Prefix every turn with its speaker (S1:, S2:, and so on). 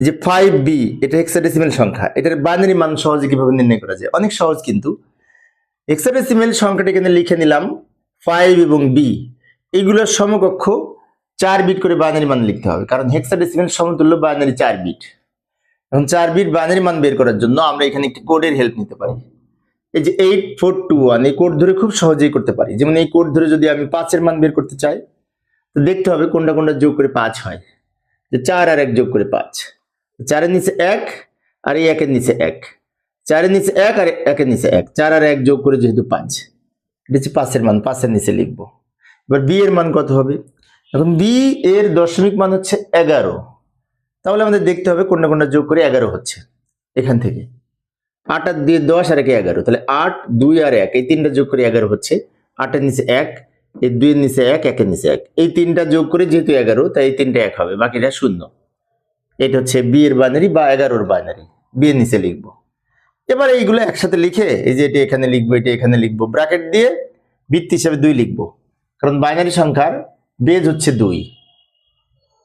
S1: যে 5b এটা hexadecimal সংখ্যা, এটার বাইনারি মান সহজে কিভাবে নির্ণয় করা যায়? অনেক সহজ কিন্তু। হেক্সাডেসিমেল সংখ্যাটা এখানে লিখে নিলাম 5 এবং b, এগুলোর সমকক্ষ 4 বিট করে বাইনারি মান লিখতে হবে, কারণ হেক্সাডেসিমেল সমতুল্য বাইনারি 4 বিট। এখন 4 বিট বাইনারি মান বের করার জন্য আমরা এখানে একটি কোডের হেল্প নিতে পারি। এই যে 8421, এই কোড ধরে খুব সহজেই করতে পারি। যেমন এই কোড ধরে যদি আমি 5 এর মান বের করতে চাই, তো দেখতে হবে কোনটা কোনটা যোগ করে 5 হয়। যে 4 আর 1 যোগ করে 5, 4 এর নিচে 1 আর এই 1 এর নিচে 1, 4 এর নিচে 1 আর 1 এর নিচে 1, 4 আর 1 যোগ করে যেহেতু 5, এটা হচ্ছে 5 এর মান, 5 এর নিচে লিখবো। এবার b এর মান কত হবে? এখন b এর দশমিক মান হচ্ছে 11, তাহলে আমাদের দেখতে হবে কোনটা কোনটা যোগ করে 11 হচ্ছে। এখান থেকে 8 আর 2 10 আর 1 11, তাহলে 8 2 আর 1 এই তিনটা যোগ করে 11 হচ্ছে। 8 এর নিচে 1, এই 2 এর নিচে 1, 1 এর নিচে 1, এই তিনটা যোগ করে যেহেতু 11, তাই এই তিনটা 1 হবে, বাকিটা 0। এটা হচ্ছে b এর বাইনারি বা 11 এর বাইনারি, b এর নিচে লিখবো। এবার এইগুলো একসাথে লিখে এই যে এটা এখানে লিখবো, এটা এখানে লিখবো, ব্র্যাকেট দিয়ে ভিত্তি হিসেবে 2 লিখবো, কারণ বাইনারি সংখ্যার বেজ হচ্ছে 2।